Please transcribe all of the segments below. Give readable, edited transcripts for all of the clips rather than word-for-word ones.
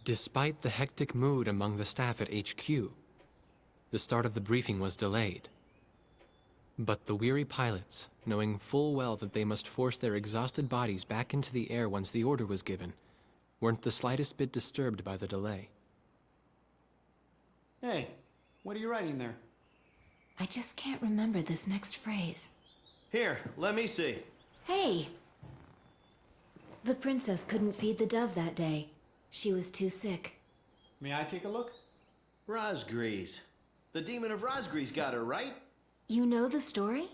Despite the hectic mood among the staff at HQ, the start of the briefing was delayed. But the weary pilots, knowing full well that they must force their exhausted bodies back into the air once the order was given, weren't the slightest bit disturbed by the delay. Hey, what are you writing there? I just can't remember this next phrase. Here, let me see. Hey! The princess couldn't feed the dove that day. She was too sick. May I take a look? Razgriz. The demon of Razgriz got her, right? You know the story?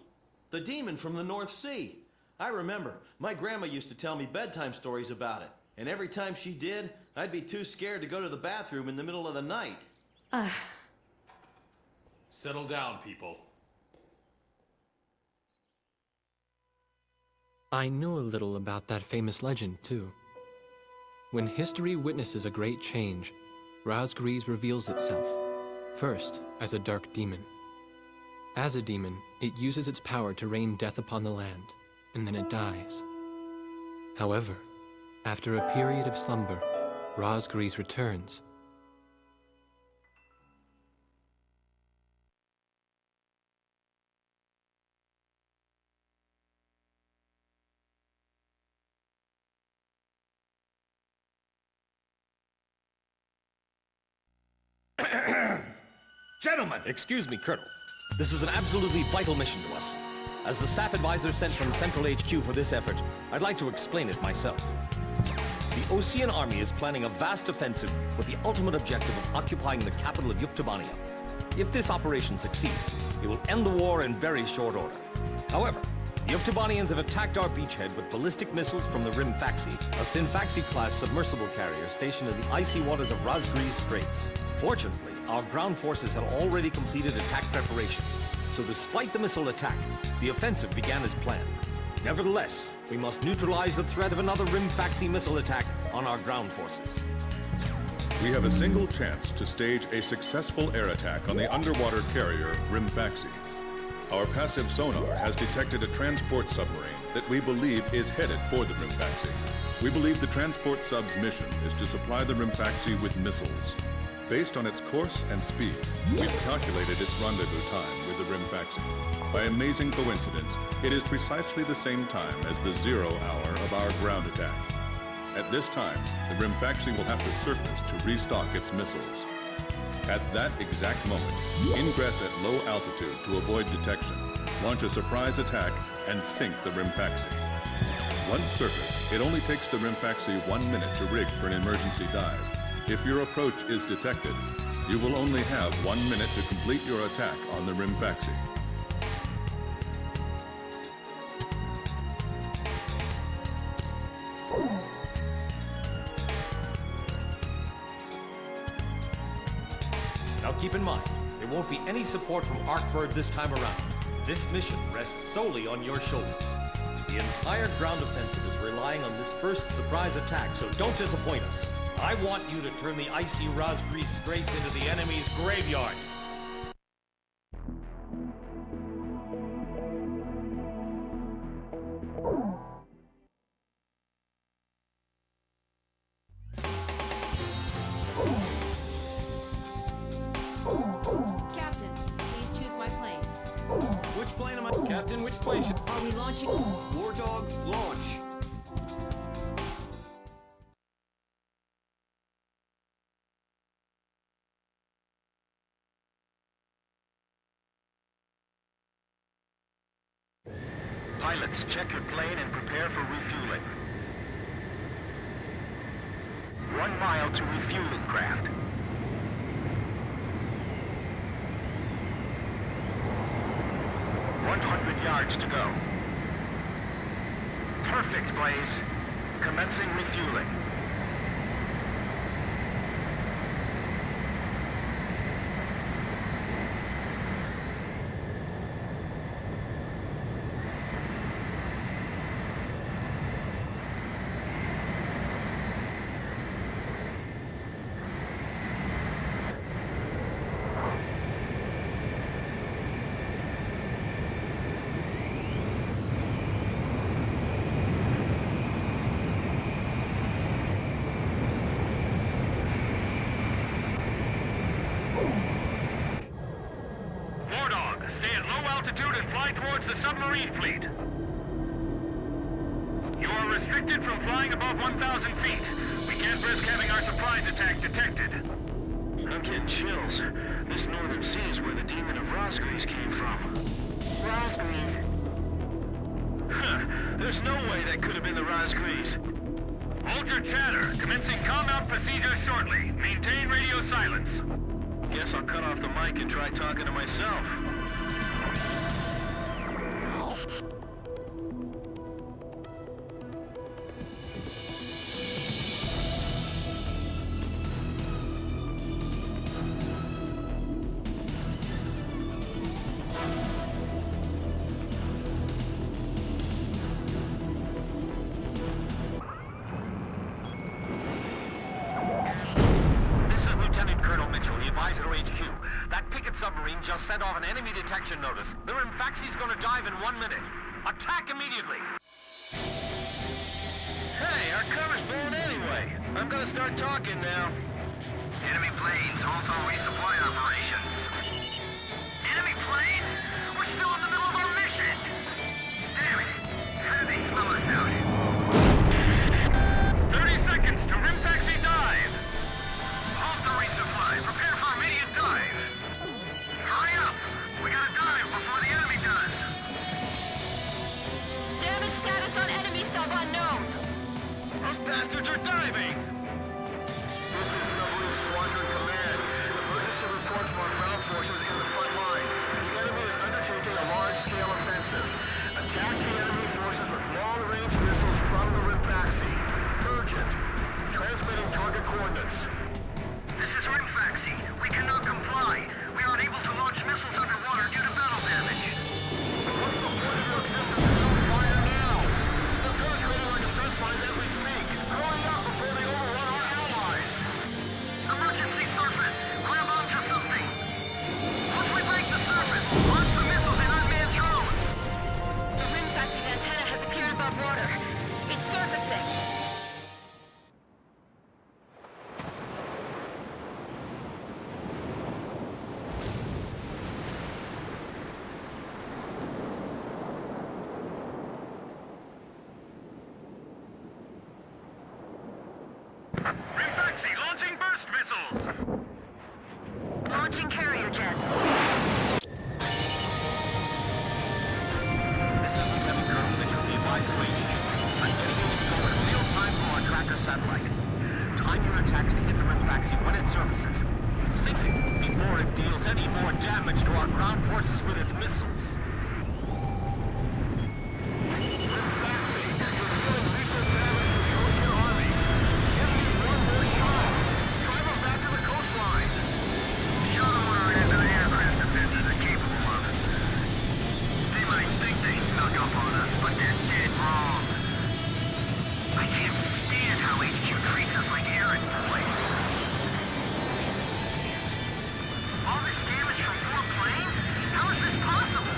The demon from the North Sea. I remember. My grandma used to tell me bedtime stories about it. And every time she did, I'd be too scared to go to the bathroom in the middle of the night. Settle down, people. I knew a little about that famous legend, too. When history witnesses a great change, Razgriz reveals itself, first as a dark demon. As a demon, it uses its power to rain death upon the land, and then it dies. However, after a period of slumber, Razgriz returns. Gentlemen! Excuse me, Colonel. This is an absolutely vital mission to us. As the staff advisor sent from Central HQ for this effort, I'd like to explain it myself. The Osean army is planning a vast offensive with the ultimate objective of occupying the capital of Yuktobania. If this operation succeeds, it will end the war in very short order. However, the Yuktobanians have attacked our beachhead with ballistic missiles from the Rimfaxi, a Sinfaxi-class submersible carrier stationed in the icy waters of Razgriz Straits. Fortunately, our ground forces had already completed attack preparations, so despite the missile attack, the offensive began as planned. Nevertheless, we must neutralize the threat of another Rimfaxi missile attack on our ground forces. We have a single chance to stage a successful air attack on the underwater carrier Rimfaxi. Our passive sonar has detected a transport submarine that we believe is headed for the Rimfaxi. We believe the transport sub's mission is to supply the Rimfaxi with missiles. Based on its course and speed, we've calculated its rendezvous time with the Rimfaxi. By amazing coincidence, it is precisely the same time as the 0 hour of our ground attack. At this time, the Rimfaxi will have to surface to restock its missiles. At that exact moment, ingress at low altitude to avoid detection, launch a surprise attack, and sink the Rimfaxi. Once surfaced, it only takes the Rimfaxi 1 minute to rig for an emergency dive. If your approach is detected, you will only have 1 minute to complete your attack on the Rimfaxi. Now keep in mind, there won't be any support from Arkbird this time around. This mission rests solely on your shoulders. The entire ground offensive is relying on this first surprise attack, so don't disappoint us. I want you to turn the icy Razgriz Straits into the enemy's graveyard. Captain, please choose my plane. Which plane am I? Captain, which plane should... Are we launching? War Dog, launch. Pilots, check your plane and prepare for refueling. 1 mile to refueling craft. 100 yards to go. Perfect, Blaze. Commencing refueling. altitude and fly towards the submarine fleet. You are restricted from flying above 1,000 feet. We can't risk having our surprise attack detected. I'm getting chills. This northern sea is where the demon of Razgriz came from. Razgriz. Huh. There's no way that could have been the Razgriz. Hold your chatter. Commencing comm-out procedures shortly. Maintain radio silence. Guess I'll cut off the mic and try talking to myself. Submarine just sent off an enemy detection notice. The Rimfaxi's gonna dive in 1 minute. Attack immediately! Hey, our cover's blown anyway. I'm gonna start talking now. Enemy planes, also resupply operations. Enemy planes? We're still in the middle of our mission! Damn it! How did they smell us out? 30 seconds to Rimfaxi dive! Also resupply. Prepare for immediate dive! Hurry up! We gotta dive before the enemy does! Damage status on enemy sub unknown. Those bastards are diving! This is Submarine Squadron Command. Emergency report from our ground forces in the front line. The enemy is undertaking a large-scale offensive. Attack the enemy forces with long-range missiles from the Rimfaxi. Urgent. Transmitting target coordinates. This is Rimfaxi. We cannot comply. We are unable to launch missiles underwater due to battle damage. What's the point of your existence if you don't fire now? They're penetrating our defense lines as we speak. Hurry up before they overrun our allies. Emergency surface. Grab onto something. Once we break the surface, launch the missiles in unmanned drones. The Rimfaxi's antenna has appeared above water. It's surfacing. Rimfaxi launching burst missiles. Launching carrier jets. This is Lieutenant Colonel Mitchell, the advisor HQ. I'm getting you info in real time from our tracker satellite. Time your attacks to hit the Rimfaxi when it surfaces. Sink it before it deals any more damage to our ground forces with its missiles. All this damage from 4 planes? How is this possible?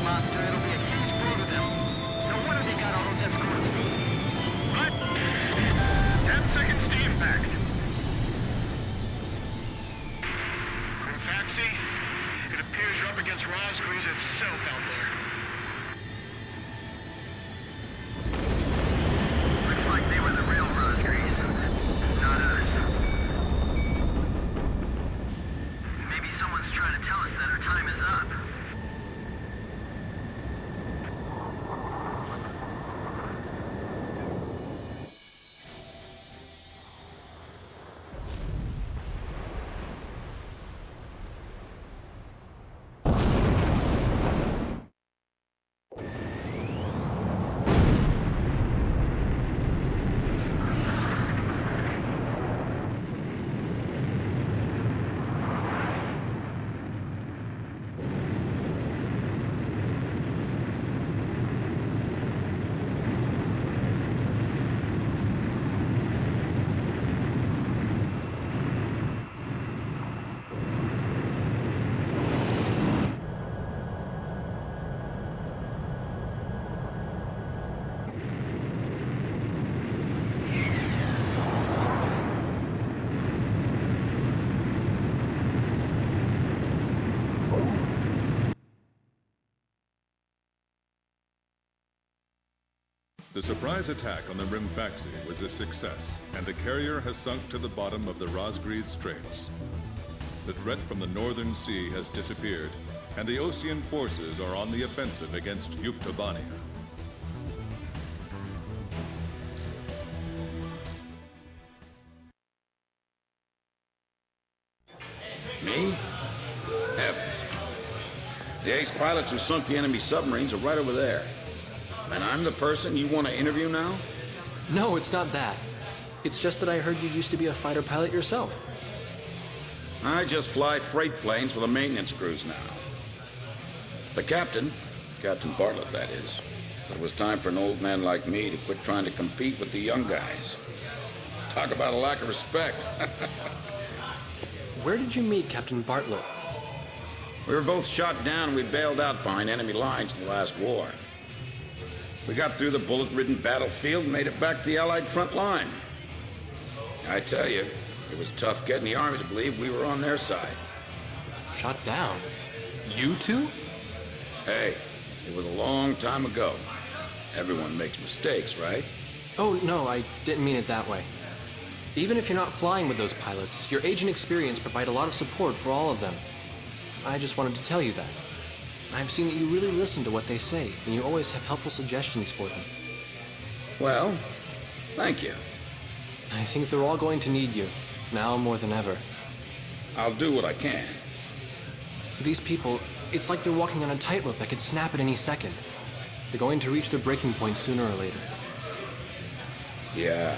monster, it'll be a huge blow to them. No wonder they got all those escorts. Right. 10 seconds to impact. Faxi, it appears you're up against Razgriz itself out there. Looks like they were the real Razgriz, not us. Maybe someone's trying to tell us that our time is up. The surprise attack on the Rimfaxi was a success, and the carrier has sunk to the bottom of the Razgriz Straits. The threat from the northern sea has disappeared, and the Osean forces are on the offensive against Yuktobania. Me? Heavens. The ace pilots who sunk the enemy submarines are right over there. And I'm the person you want to interview now? No, it's not that. It's just that I heard you used to be a fighter pilot yourself. I just fly freight planes for the maintenance crews now. The captain, Captain Bartlett that is, said it was time for an old man like me to quit trying to compete with the young guys. Talk about a lack of respect. Where did you meet Captain Bartlett? We were both shot down and we bailed out behind enemy lines in the last war. We got through the bullet-ridden battlefield and made it back to the Allied front line. I tell you, it was tough getting the Army to believe we were on their side. Shot down? You two? Hey, it was a long time ago. Everyone makes mistakes, right? Oh, no, I didn't mean it that way. Even if you're not flying with those pilots, your age and experience provide a lot of support for all of them. I just wanted to tell you that. I've seen that you really listen to what they say, and you always have helpful suggestions for them. Well, thank you. I think they're all going to need you, now more than ever. I'll do what I can. These people, it's like they're walking on a tightrope that could snap at any second. They're going to reach their breaking point sooner or later. Yeah.